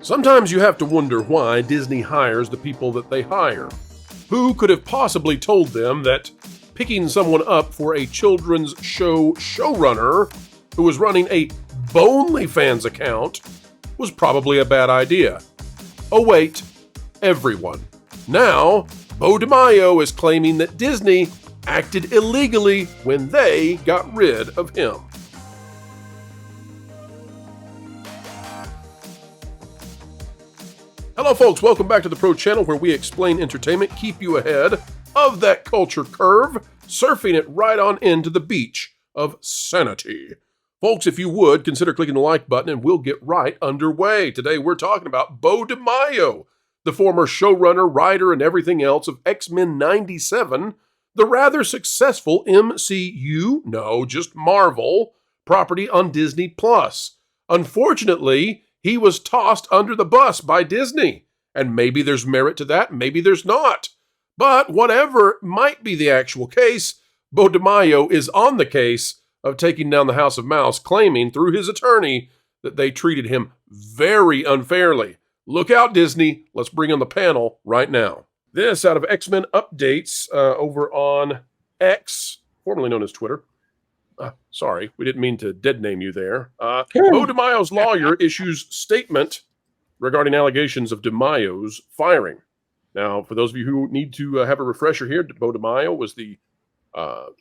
Sometimes you have to wonder why Disney hires the people that they hire. Who could have possibly told them that picking someone up for a children's show showrunner who was running a BoNlyFans account was probably a bad idea? Oh wait, everyone. Now, Beau DeMayo is claiming that Disney acted illegally when they got rid of him. Hello folks, welcome back to the Pro Channel where we explain entertainment, keep you ahead of that culture curve, surfing it right on into the beach of sanity. Folks, if you would, consider clicking the like button and we'll get right underway. Today we're talking about Beau DeMayo, the former showrunner, writer, and everything else of X-Men 97, the rather successful MCU, no, just Marvel, property on Disney+. Unfortunately, he was tossed under the bus by Disney, and maybe there's merit to that, maybe there's not. But whatever might be the actual case, Beau DeMayo is on the case of taking down the House of Mouse, claiming through his attorney that they treated him very unfairly. Look out, Disney. Let's bring on the panel right now. This out of X-Men Updates over on X, formerly known as Twitter. Sorry, we didn't mean to dead name you there. Beau DeMayo's lawyer issues statement regarding allegations of DeMayo's firing. Now, for those of you who need to have a refresher here, Beau DeMayo was the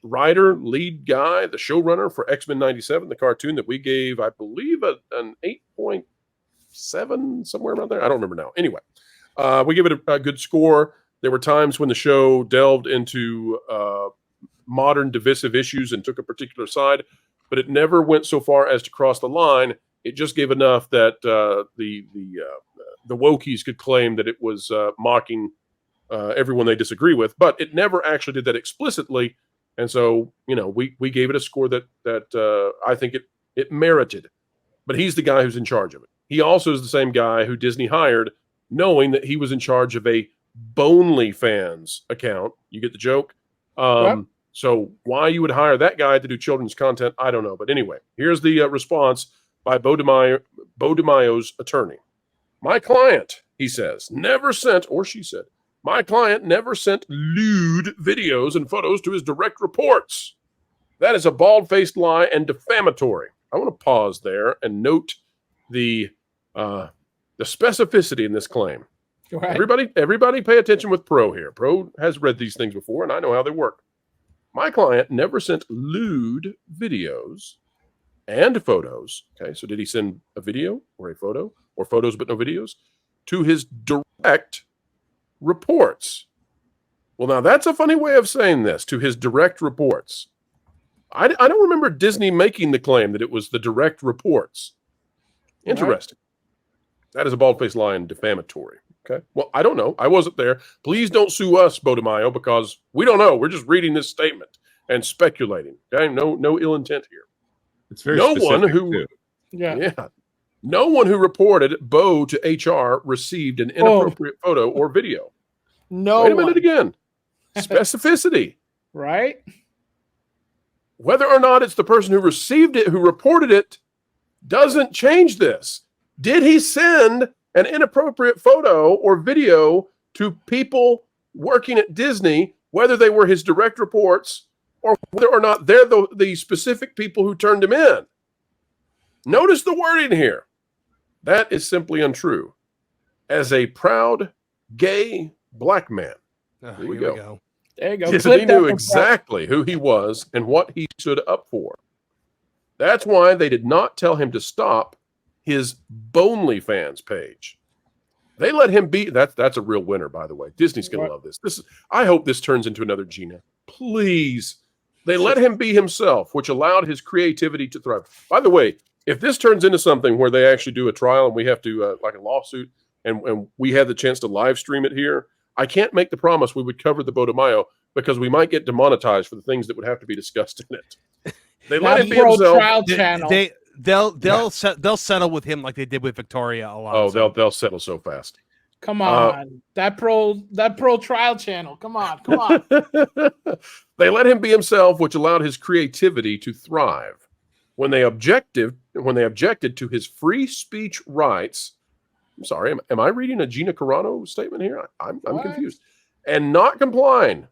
writer, lead guy, the showrunner for X-Men 97, the cartoon that we gave, I believe, an 8.7, somewhere around there. I don't remember now. Anyway, we give it a good score. There were times when the show delved into modern divisive issues and took a particular side, but it never went so far as to cross the line. It just gave enough that the wokies could claim that it was mocking everyone they disagree with, but it never actually did that explicitly. And so, you know, we gave it a score that I think it merited. But he's the guy who's in charge of it. He also is the same guy who Disney hired, knowing that he was in charge of a BoNlyFans account. You get the joke? Yep. So why you would hire that guy to do children's content, I don't know. But anyway, here's the response by Beau DeMayo's attorney. My client, he says, never sent, or she said, my client never sent lewd videos and photos to his direct reports. That is a bald-faced lie and defamatory. I want to pause there and note the specificity in this claim. Right. Everybody pay attention with Pro here. Pro has read these things before, and I know how they work. My client never sent lewd videos and photos. Okay, so did he send a video or a photo or photos but no videos to his direct reports? Well, now that's a funny way of saying this, to his direct reports. I don't remember Disney making the claim that it was the direct reports. Interesting. Right. That is a bald-faced lie and defamatory. Okay. Well, I don't know. I wasn't there. Please don't sue us, Beau DeMayo, because we don't know. We're just reading this statement and speculating. Okay. No ill intent here. It's very specific, no one who reported Beau to HR received an inappropriate photo or video. Wait a minute again. Specificity. Right. Whether or not it's the person who received it, who reported it, doesn't change this. Did he send an inappropriate photo or video to people working at Disney, whether they were his direct reports or whether or not they're the specific people who turned him in? Notice the wording here. That is simply untrue. As a proud, gay, black man. Here we go. There you go. He knew exactly who he was and what he stood up for. That's why they did not tell him to stop his BoNlyFans page. They let him be. That's a real winner, by the way. Disney's going to love this. I hope this turns into another Gina. Please. They let him be himself, which allowed his creativity to thrive. By the way, if this turns into something where they actually do a trial and we have to, like a lawsuit, and we have the chance to live stream it here, I can't make the promise we would cover the Beau DeMayo because we might get demonetized for the things that would have to be discussed in it. They let him be himself. Trial channel. They'll settle with him like they did with Victoria a lot. Oh, they'll settle so fast. Come on, that pro trial channel. Come on. They let him be himself, which allowed his creativity to thrive. When they objected to his free speech rights, I'm sorry. Am I reading a Gina Carano statement here? I'm What? confused. And not complying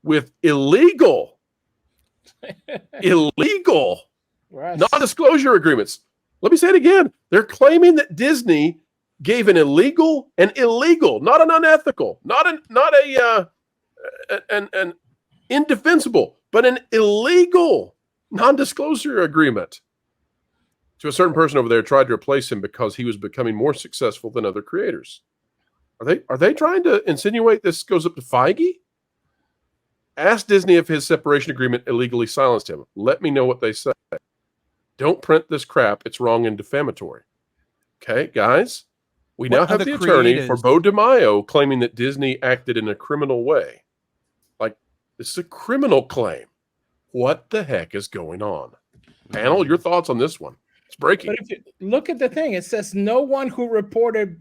with illegal Russ. non-disclosure agreements. Let me say it again. They're claiming that Disney gave an illegal, not an unethical, not an indefensible, but an illegal non-disclosure agreement to a certain person over there. Tried to replace him because he was becoming more successful than other creators. Are they trying to insinuate this goes up to Feige? Ask Disney if his separation agreement illegally silenced him. Let me know what they say. Don't print this crap. It's wrong and defamatory. Okay, guys? We now have the attorney for Beau DeMayo claiming that Disney acted in a criminal way. Like, this is a criminal claim. What the heck is going on? Panel, your thoughts on this one? It's breaking. But if you look at the thing, it says no one who reported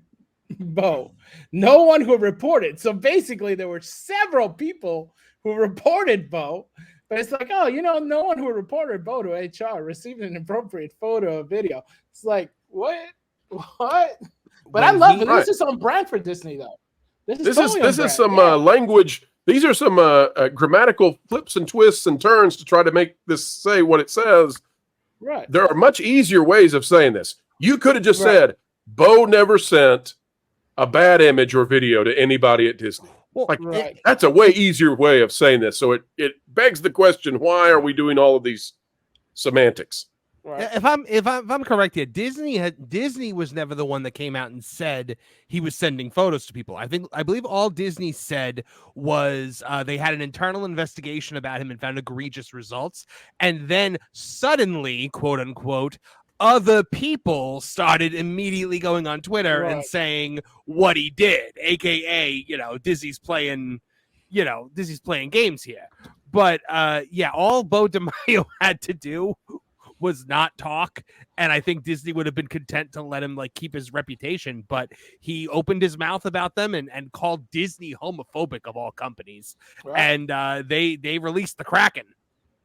Beau. No one who reported. So basically, there were several people who reported Beau. But it's like, oh, no one who reported Beau to HR received an inappropriate photo or video. It's like, what? But I love it. This is on brand for Disney, though. This is some language. These are some grammatical flips and twists and turns to try to make this say what it says. Right. There are much easier ways of saying this. You could have just said, Beau never sent a bad image or video to anybody at Disney. Well, that's a way easier way of saying this. So it begs the question, why are we doing all of these semantics? Right. If I'm correct here, Disney was never the one that came out and said he was sending photos to people. I believe all Disney said was they had an internal investigation about him and found egregious results, and then suddenly, quote unquote, other people started immediately going on Twitter and saying what he did, aka Disney's playing games here. But all Beau DeMayo had to do was not talk, and I think Disney would have been content to let him keep his reputation, but he opened his mouth about them and called Disney homophobic of all companies. And they released the Kraken.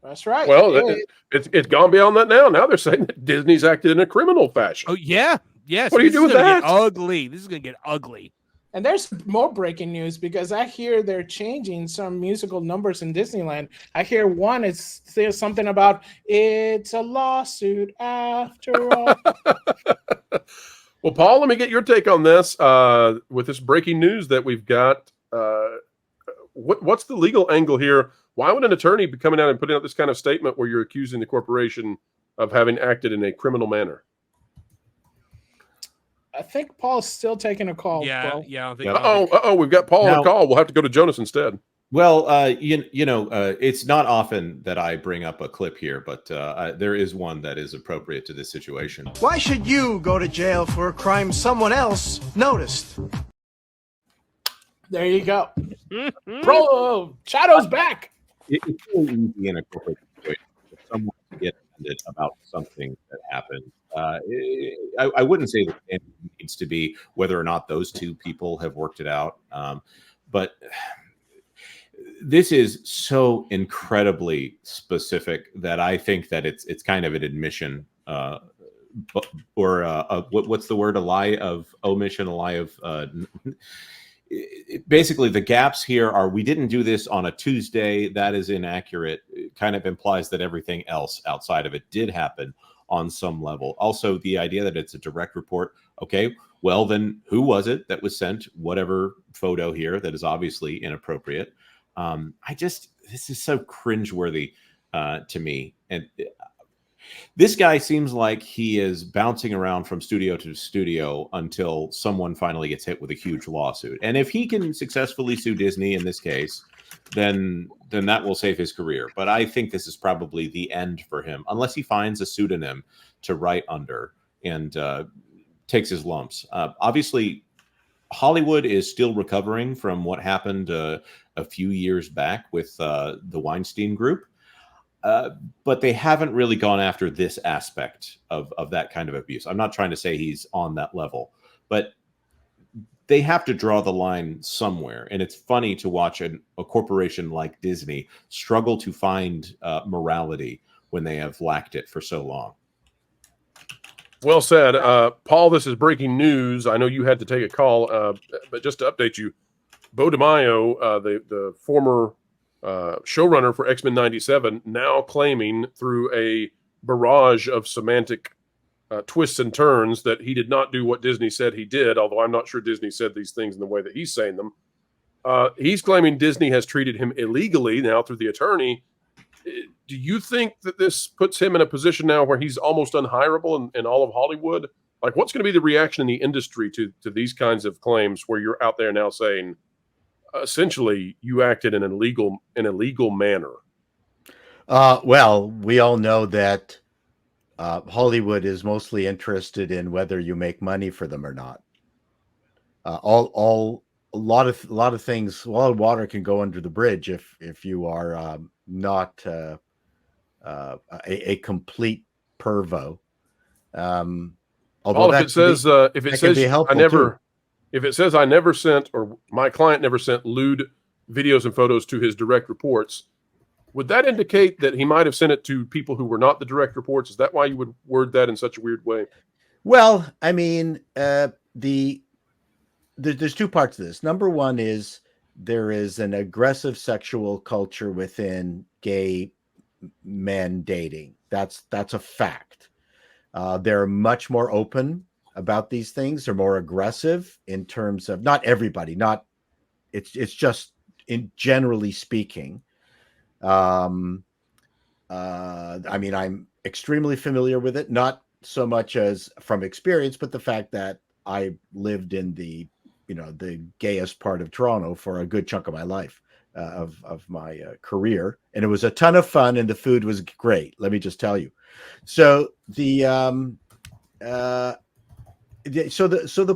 That's right. Well, it's gone beyond that now. Now they're saying that Disney's acted in a criminal fashion. Oh yeah, yes. What do you do with that? Ugly. This is gonna get ugly. And there's more breaking news because I hear they're changing some musical numbers in Disneyland. I hear one is there's something about it's a lawsuit after all. Well, Paul, let me get your take on this. With this breaking news that we've got, what's the legal angle here? Why would an attorney be coming out and putting out this kind of statement where you're accusing the corporation of having acted in a criminal manner? I think Paul's still taking a call. Yeah. We've got Paul on a call. We'll have to go to Jonas instead. Well, it's not often that I bring up a clip here, but there is one that is appropriate to this situation. Why should you go to jail for a crime someone else noticed? There you go. Bro, Shadow's back. It's really easy in a corporate situation for someone to get offended about something that happened. I wouldn't say that it needs to be whether or not those two people have worked it out, but this is so incredibly specific that I think that it's kind of an admission, what's the word? A lie of omission, a lie of. Basically, the gaps here are we didn't do this on a Tuesday. That is inaccurate. It kind of implies that everything else outside of it did happen on some level. Also, the idea that it's a direct report. Okay, well, then who was it that was sent whatever photo here that is obviously inappropriate? This is so cringeworthy to me. And this guy seems like he is bouncing around from studio to studio until someone finally gets hit with a huge lawsuit. And if he can successfully sue Disney in this case, then that will save his career. But I think this is probably the end for him, unless he finds a pseudonym to write under and takes his lumps. Obviously, Hollywood is still recovering from what happened a few years back with the Weinstein Group. But they haven't really gone after this aspect of that kind of abuse. I'm not trying to say he's on that level, but they have to draw the line somewhere. And it's funny to watch a corporation like Disney struggle to find morality when they have lacked it for so long. Well said. Paul, this is breaking news. I know you had to take a call, but just to update you, Beau DeMayo, the former showrunner for X-Men 97, now claiming through a barrage of semantic twists and turns that he did not do what Disney said he did, although I'm not sure Disney said these things in the way that he's saying them. He's claiming Disney has treated him illegally now through the attorney. Do you think that this puts him in a position now where he's almost unhireable in all of Hollywood? Like, what's going to be the reaction in the industry to these kinds of claims where you're out there now saying, essentially, you acted in an illegal manner? Well, we all know that Hollywood is mostly interested in whether you make money for them or not. A lot of things, a lot of water can go under the bridge if you are not a complete pervo. Although if it says I never sent, or my client never sent lewd videos and photos to his direct reports, would that indicate that he might have sent it to people who were not the direct reports? Is that why you would word that in such a weird way? Well, I mean, there's two parts to this. Number one is there is an aggressive sexual culture within gay men dating. That's a fact. They're much more open about these things. They're more aggressive in terms of, not everybody, it's just in generally speaking. I mean, I'm extremely familiar with it, not so much as from experience, but the fact that I lived in the gayest part of Toronto for a good chunk of my life, of my career, and it was a ton of fun, and the food was great. Let me just tell you. So the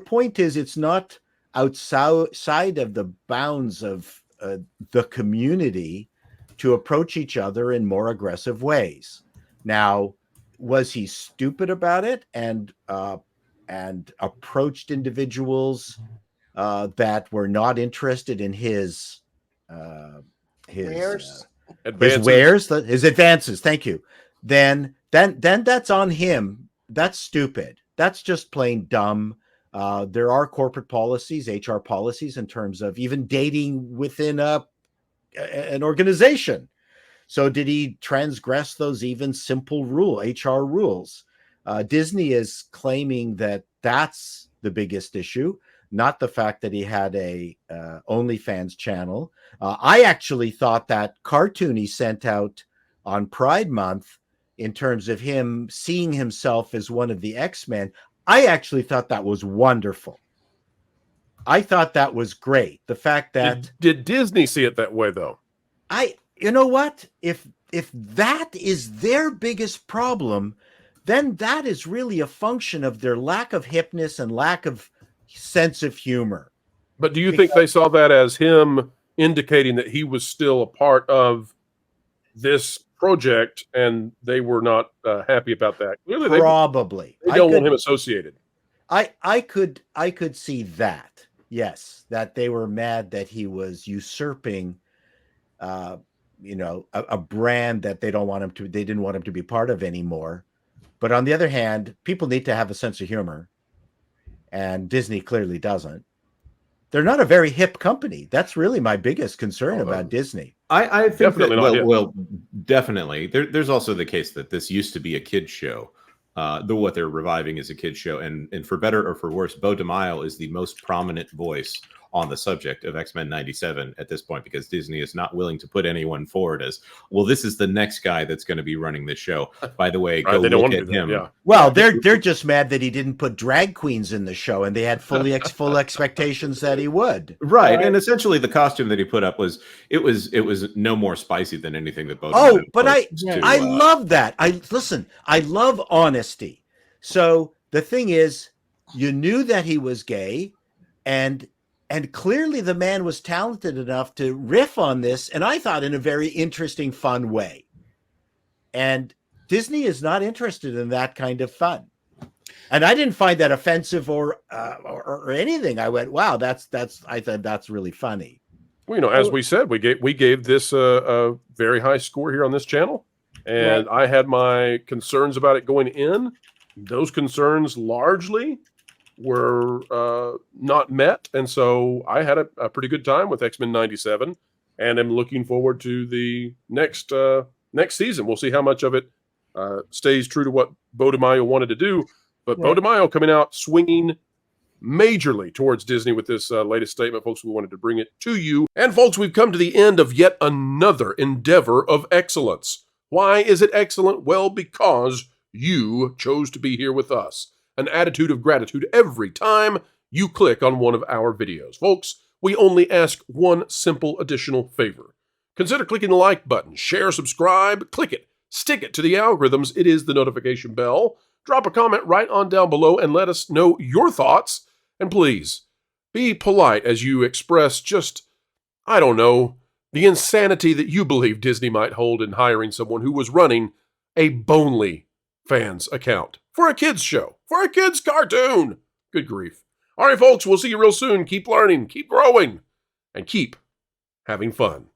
point is, it's not outside of the bounds of the community to approach each other in more aggressive ways. Now, was he stupid about it and approached individuals that were not interested in his advances? His advances. Thank you. Then that's on him. That's stupid. That's just plain dumb. There are corporate policies, HR policies, in terms of even dating within an organization. So did he transgress those even simple HR rules? Disney is claiming that that's the biggest issue, not the fact that he had a OnlyFans channel. I actually thought that cartoon he sent out on Pride Month, in terms of him seeing himself as one of the X-Men, I actually thought that was wonderful. I thought that was great. The fact that did Disney see it that way, though? You know what? If that is their biggest problem, then that is really a function of their lack of hipness and lack of sense of humor. But do you think they saw that as him indicating that he was still a part of this project, and they were not happy about that? Clearly, probably they don't want him associated. I could see that. Yes, that they were mad that he was usurping, a brand that they didn't want him to be part of anymore. But on the other hand, people need to have a sense of humor, and Disney clearly doesn't. They're not a very hip company. That's really my biggest concern about Disney. I think definitely definitely. There's also the case that this used to be a kid's show. What they're reviving is a kid's show, and for better or for worse, Beau DeMayo is the most prominent voice on the subject of X-Men 97 at this point, because Disney is not willing to put anyone forward as, well, this is the next guy that's going to be running the show. By the way, go look at him. Yeah. Well, they're just mad that he didn't put drag queens in the show, and they had full expectations that he would. Right. And essentially the costume that he put up was no more spicy than anything that Beau. Oh, but I love that. I love honesty. So the thing is, you knew that he was gay, and clearly the man was talented enough to riff on this, and I thought in a very interesting, fun way. And Disney is not interested in that kind of fun. And I didn't find that offensive or anything. I went, wow, I thought that's really funny. Well, as we said, we gave this a very high score here on this channel, and I had my concerns about it going in. those concerns largely were not met. And so I had a pretty good time with X-Men 97 and am looking forward to the next season. We'll see how much of it stays true to what Beau DeMayo wanted to do. But Right. Beau DeMayo coming out swinging majorly towards Disney with this latest statement, folks. We wanted to bring it to you. And folks, we've come to the end of yet another endeavor of excellence. Why is it excellent? Well, because you chose to be here with us. An attitude of gratitude every time you click on one of our videos. Folks, we only ask one simple additional favor. Consider clicking the like button, share, subscribe, click it, stick it to the algorithms. It is the notification bell. Drop a comment right on down below and let us know your thoughts. And please, be polite as you express just, I don't know, the insanity that you believe Disney might hold in hiring someone who was running a Bonely fans account for a kids show, for a kids cartoon. Good grief. All right, folks, we'll see you real soon. Keep learning, keep growing, and keep having fun.